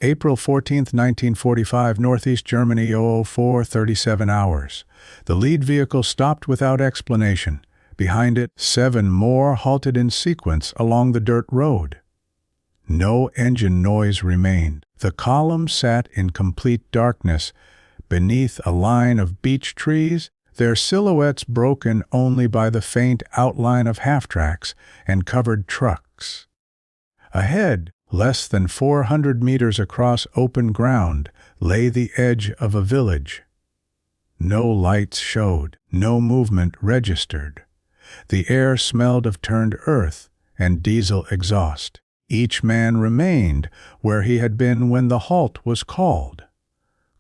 April 14, 1945, Northeast Germany, 00:37 hours. The lead vehicle stopped without explanation. Behind it, 7 more halted in sequence along the dirt road. No engine noise remained. The column sat in complete darkness beneath a line of beech trees, their silhouettes broken only by the faint outline of half-tracks and covered trucks. Ahead, less than 400 meters across open ground, lay the edge of a village. No lights showed, no movement registered. The air smelled of turned earth and diesel exhaust. Each man remained where he had been when the halt was called,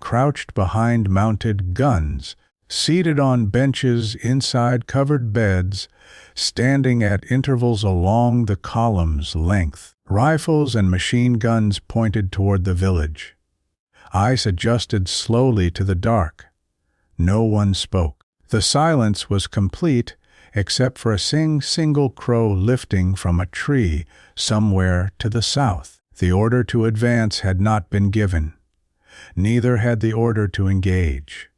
crouched behind mounted guns, seated on benches inside covered beds, standing at intervals along the column's length. Rifles and machine guns pointed toward the village. Eyes adjusted slowly to the dark. No one spoke. The silence was complete except for a single crow lifting from a tree somewhere to the south. The order to advance had not been given. Neither had the order to engage.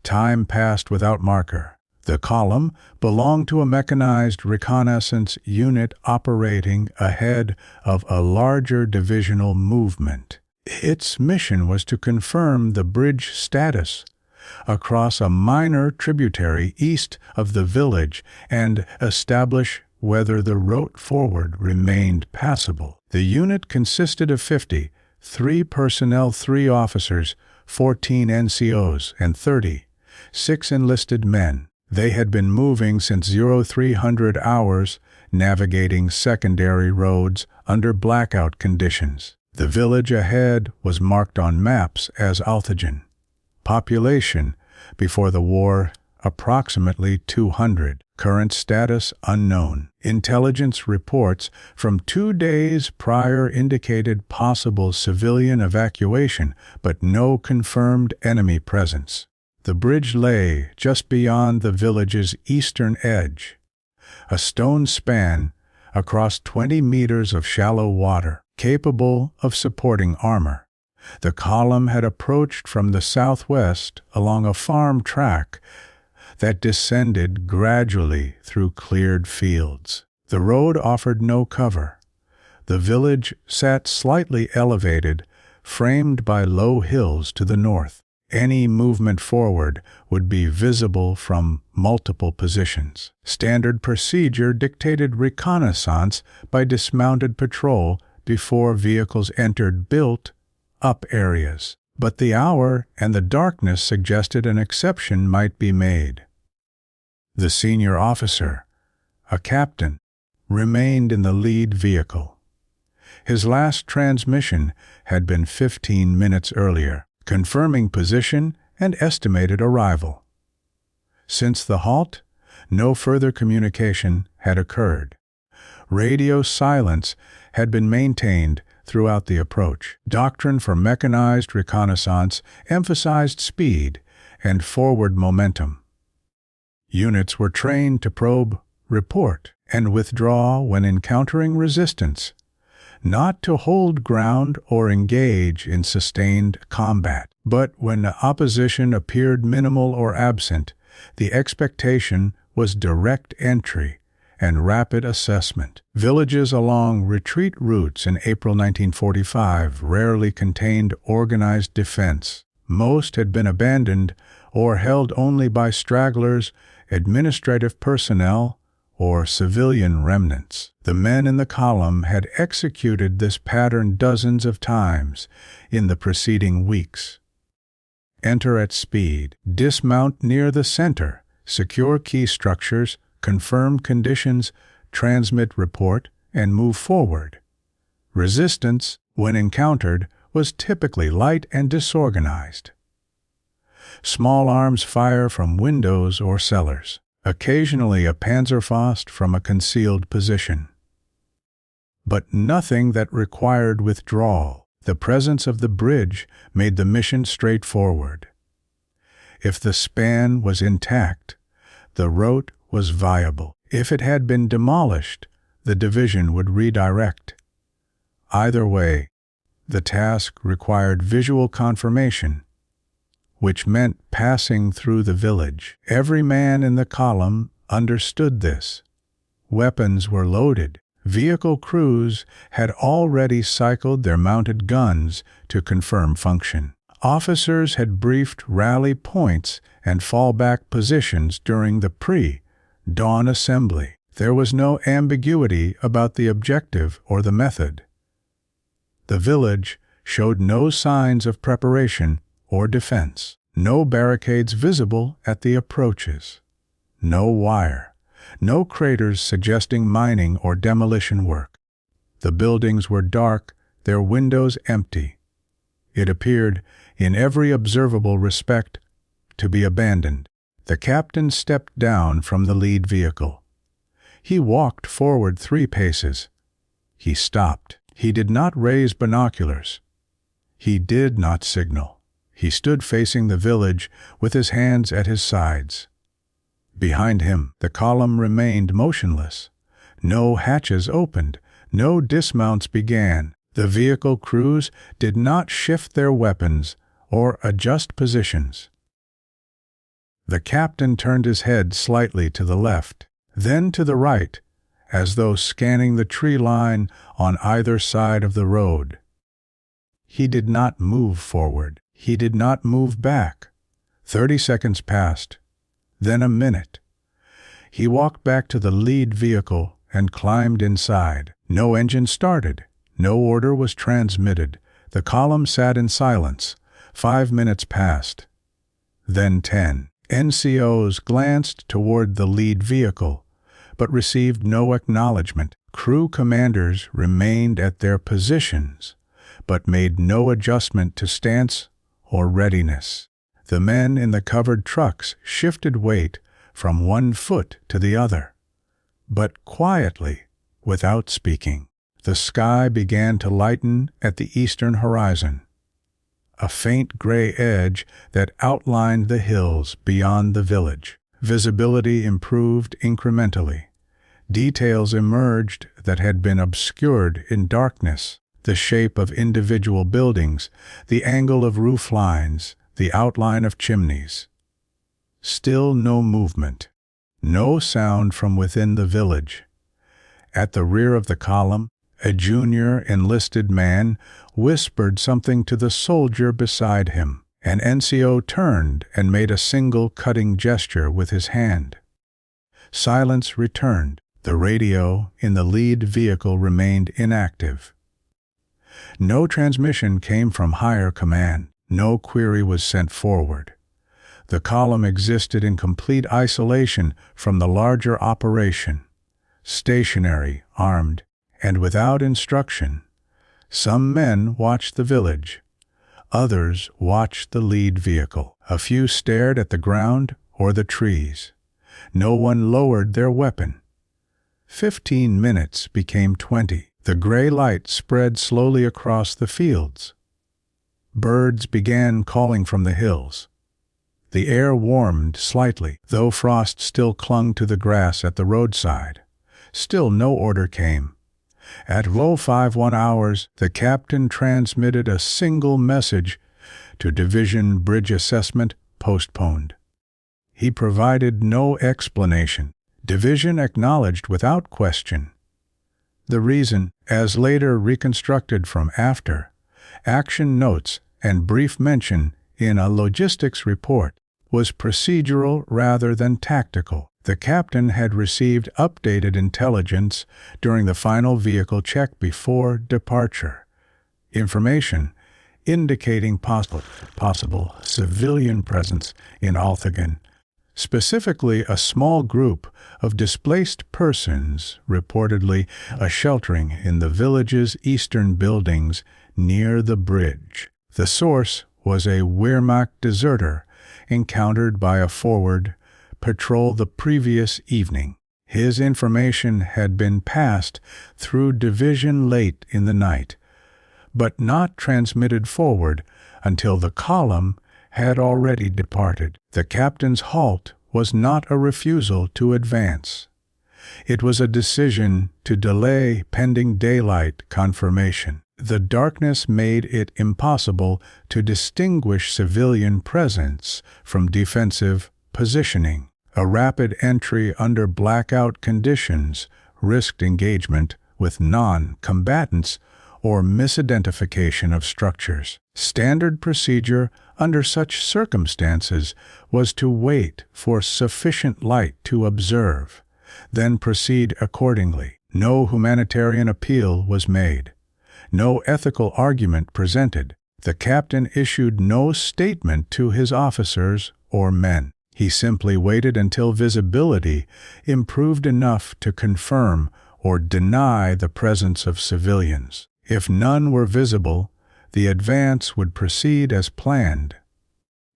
Time passed without marker. The column belonged to a mechanized reconnaissance unit operating ahead of a larger divisional movement. Its mission was to confirm the bridge status across a minor tributary east of the village and establish whether the route forward remained passable. The unit consisted of 3 personnel, 3 officers, 14 NCOs, and 36 enlisted men. They had been moving since 0300 hours, navigating secondary roads under blackout conditions. The village ahead was marked on maps as Althagen. Population, before the war, approximately 200. Current status unknown. Intelligence reports from 2 days prior indicated possible civilian evacuation, but no confirmed enemy presence. The bridge lay just beyond the village's eastern edge, a stone span across 20 meters of shallow water, capable of supporting armor. The column had approached from the southwest along a farm track that descended gradually through cleared fields. The road offered no cover. The village sat slightly elevated, framed by low hills to the north. Any movement forward would be visible from multiple positions. Standard procedure dictated reconnaissance by dismounted patrol before vehicles entered built-up areas. But the hour and the darkness suggested an exception might be made. The senior officer, a captain, remained in the lead vehicle. His last transmission had been 15 minutes earlier, confirming position and estimated arrival. Since the halt, no further communication had occurred. Radio silence had been maintained throughout the approach. Doctrine for mechanized reconnaissance emphasized speed and forward momentum. Units were trained to probe, report, and withdraw when encountering resistance, not to hold ground or engage in sustained combat. But when the opposition appeared minimal or absent, the expectation was direct entry and rapid assessment. Villages along retreat routes in April 1945 rarely contained organized defense. Most had been abandoned or held only by stragglers, administrative personnel, or civilian remnants. The men in the column had executed this pattern dozens of times in the preceding weeks. Enter at speed, dismount near the center, secure key structures, confirm conditions, transmit report, and move forward. Resistance, when encountered, was typically light and disorganized. Small arms fire from windows or cellars, occasionally a Panzerfaust from a concealed position. But nothing that required withdrawal. The presence of the bridge made the mission straightforward. If the span was intact, the route was viable. If it had been demolished, the division would redirect. Either way, The task required visual confirmation, which meant passing through the village. Every man in the column understood this. Weapons were loaded. Vehicle crews had already cycled their mounted guns to confirm function. Officers had briefed rally points and fallback positions during the pre-dawn assembly. There was no ambiguity about the objective or the method. The village showed no signs of preparation or defense. No barricades visible at the approaches. No wire. No craters suggesting mining or demolition work. The buildings were dark, their windows empty. It appeared, in every observable respect, to be abandoned. The captain stepped down from the lead vehicle. He walked forward 3 paces. He stopped. He did not raise binoculars. He did not signal. He stood facing the village with his hands at his sides. Behind him, the column remained motionless. No hatches opened. No dismounts began. The vehicle crews did not shift their weapons or adjust positions. The captain turned his head slightly to the left, then to the right, as though scanning the tree line on either side of the road. He did not move forward. He did not move back. 30 seconds passed, then a minute. He walked back to the lead vehicle and climbed inside. No engine started. No order was transmitted. The column sat in silence. 5 minutes passed. Then 10. NCOs glanced toward the lead vehicle, but received no acknowledgement. Crew commanders remained at their positions, but made no adjustment to stance or readiness. The men in the covered trucks shifted weight from one foot to the other, but quietly, without speaking. The sky began to lighten at the eastern horizon, a faint gray edge that outlined the hills beyond the village. Visibility improved incrementally. Details emerged that had been obscured in darkness: the shape of individual buildings, the angle of roof lines, the outline of chimneys. Still no movement, no sound from within the village. At the rear of the column, a junior enlisted man whispered something to the soldier beside him. An NCO turned and made a single cutting gesture with his hand. Silence returned. The radio in the lead vehicle remained inactive. No transmission came from higher command. No query was sent forward. The column existed in complete isolation from the larger operation, stationary, armed, and without instruction. Some men watched the village. Others watched the lead vehicle. A few stared at the ground or the trees. No one lowered their weapon. 15 minutes became 20. The gray light spread slowly across the fields. Birds began calling from the hills. The air warmed slightly, though frost still clung to the grass at the roadside. Still no order came. At 05:01 hours, the captain transmitted a single message to Division Bridge Assessment postponed. He provided no explanation. Division acknowledged without question. The reason, as later reconstructed from after action notes and brief mention in a logistics report, was procedural rather than tactical. The captain had received updated intelligence during the final vehicle check before departure. Information indicating possible civilian presence in Althagen, specifically a small group of displaced persons, reportedly sheltering in the village's eastern buildings near the bridge. The source was a Wehrmacht deserter encountered by a forward patrol the previous evening. His information had been passed through division late in the night, but not transmitted forward until the column had already departed. The captain's halt was not a refusal to advance. It was a decision to delay pending daylight confirmation. The darkness made it impossible to distinguish civilian presence from defensive positioning. A rapid entry under blackout conditions risked engagement with non-combatants or misidentification of structures. Standard procedure under such circumstances was to wait for sufficient light to observe, then proceed accordingly. No humanitarian appeal was made. No ethical argument presented. The captain issued no statement to his officers or men. He simply waited until visibility improved enough to confirm or deny the presence of civilians. If none were visible, the advance would proceed as planned.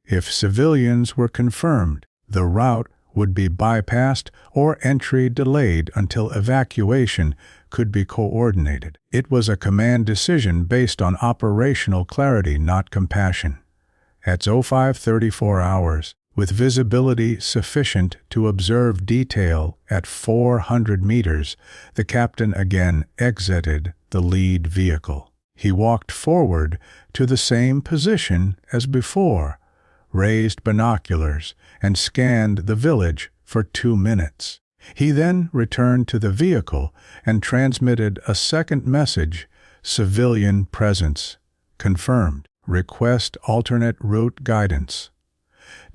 If civilians were confirmed, the route would be bypassed or entry delayed until evacuation could be coordinated. It was a command decision based on operational clarity, not compassion. At 05:34 hours, with visibility sufficient to observe detail at 400 meters, the captain again exited the lead vehicle. He walked forward to the same position as before, raised binoculars, and scanned the village for 2 minutes. He then returned to the vehicle and transmitted a second message: civilian presence confirmed. Request alternate route guidance.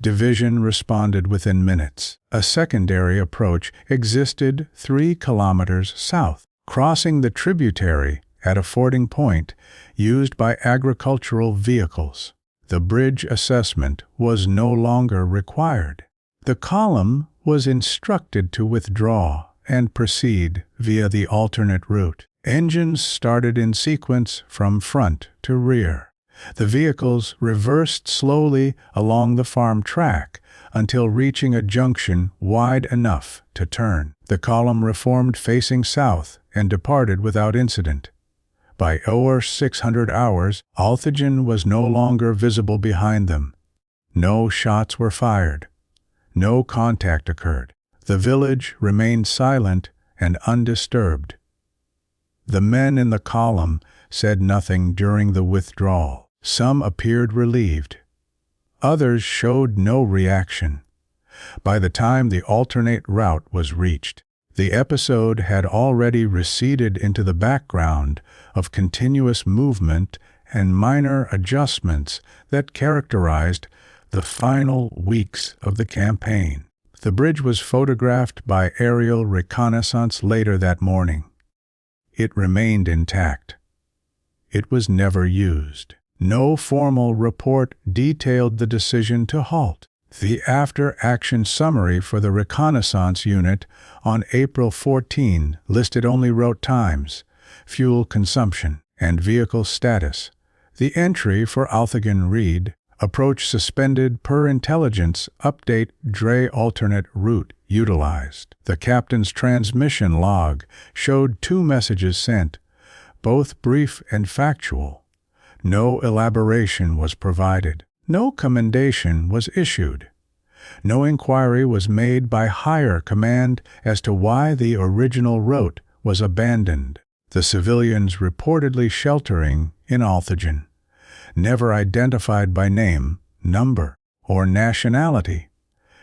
Division responded within minutes. A secondary approach existed 3 kilometers south, crossing the tributary at a fording point used by agricultural vehicles. The bridge assessment was no longer required. The column was instructed to withdraw and proceed via the alternate route. Engines started in sequence from front to rear. The vehicles reversed slowly along the farm track until reaching a junction wide enough to turn. The column reformed facing south and departed without incident. By 0600 hours, Althagen was no longer visible behind them. No shots were fired. No contact occurred. The village remained silent and undisturbed. The men in the column said nothing during the withdrawal. Some appeared relieved. Others showed no reaction. By the time the alternate route was reached, the episode had already receded into the background of continuous movement and minor adjustments that characterized the final weeks of the campaign. The bridge was photographed by aerial reconnaissance later that morning. It remained intact. It was never used. No formal report detailed the decision to halt. The after-action summary for the reconnaissance unit on April 14 listed only route times, fuel consumption, and vehicle status. The entry for Althagen read, "Approach suspended per intelligence update dray alternate route utilized." The captain's transmission log showed 2 messages sent, both brief and factual. No elaboration was provided. No commendation was issued. No inquiry was made by higher command as to why the original route was abandoned. The civilians reportedly sheltering in Althagen, never identified by name, number, or nationality,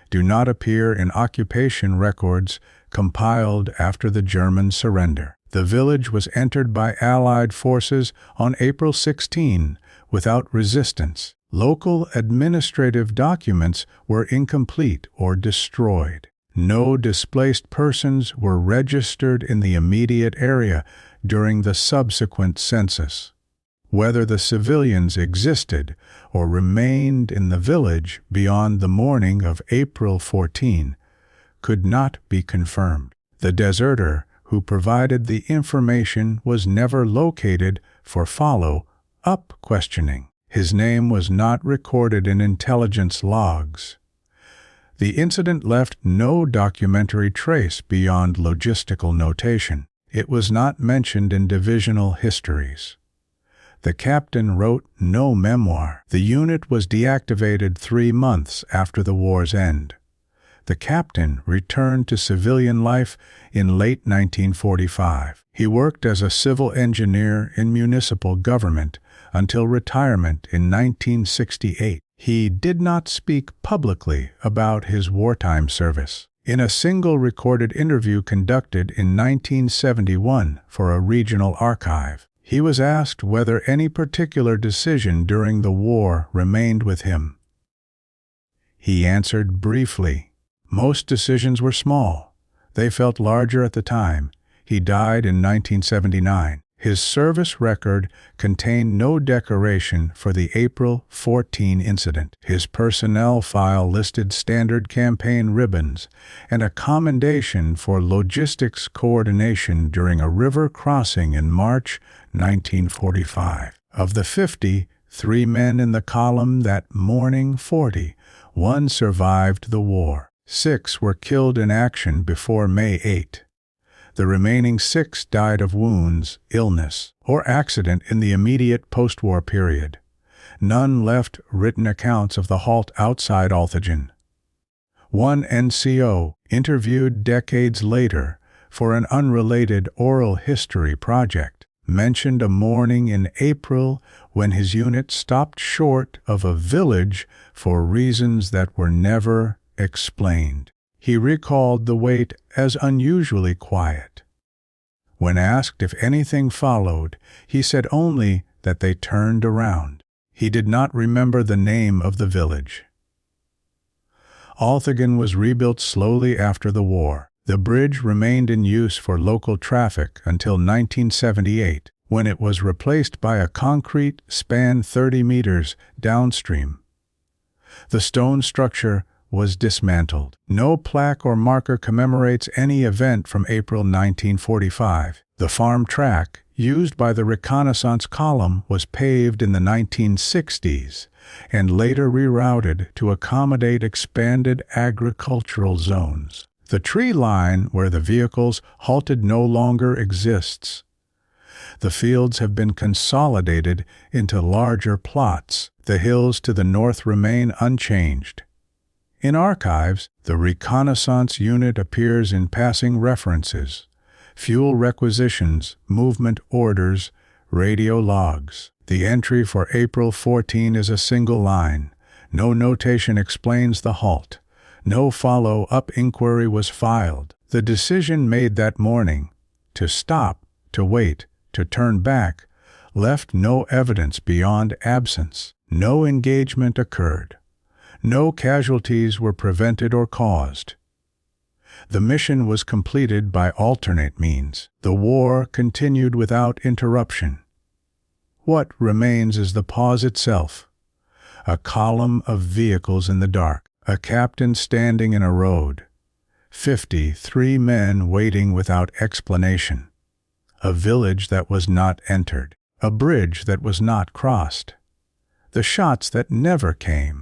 do not appear in occupation records compiled after the German surrender. The village was entered by Allied forces on April 16 without resistance. Local administrative documents were incomplete or destroyed. No displaced persons were registered in the immediate area during the subsequent census. Whether the civilians existed or remained in the village beyond the morning of April 14 could not be confirmed. The deserter who provided the information was never located for follow-up questioning. His name was not recorded in intelligence logs. The incident left no documentary trace beyond logistical notation. It was not mentioned in divisional histories. The captain wrote no memoir. The unit was deactivated 3 months after the war's end. the captain returned to civilian life in late 1945. He worked as a civil engineer in municipal government until retirement in 1968. He did not speak publicly about his wartime service. In a single recorded interview conducted in 1971 for a regional archive, he was asked whether any particular decision during the war remained with him. He answered briefly, "Most decisions were small. They felt larger at the time." He died in 1979. His service record contained no decoration for the April 14 incident. His personnel file listed standard campaign ribbons and a commendation for logistics coordination during a river crossing in March 1945. Of the 53 men in the column that morning, 41 survived the war. 6 were killed in action before May 8. The remaining 6 died of wounds, illness, or accident in the immediate post-war period. None left written accounts of the halt outside Althagen. One NCO, interviewed decades later for an unrelated oral history project, mentioned a morning in April when his unit stopped short of a village for reasons that were never explained. He recalled the wait as unusually quiet. When asked if anything followed, he said only that they turned around. He did not remember the name of the village. Althagen was rebuilt slowly after the war. The bridge remained in use for local traffic until 1978, when it was replaced by a concrete span 30 meters downstream. The stone structure was dismantled. No plaque or marker commemorates any event from April 1945. The farm track, used by the reconnaissance column, was paved in the 1960s and later rerouted to accommodate expanded agricultural zones. The tree line where the vehicles halted no longer exists. The fields have been consolidated into larger plots. The hills to the north remain unchanged. In archives, the reconnaissance unit appears in passing references, fuel requisitions, movement orders, radio logs. The entry for April 14 is a single line. No notation explains the halt. No follow-up inquiry was filed. The decision made that morning, to stop, to wait, to turn back, left no evidence beyond absence. No engagement occurred. No casualties were prevented or caused. The mission was completed by alternate means. The war continued without interruption. What remains is the pause itself. A column of vehicles in the dark. A captain standing in a road. 53 men waiting without explanation. A village that was not entered. A bridge that was not crossed. The shots that never came.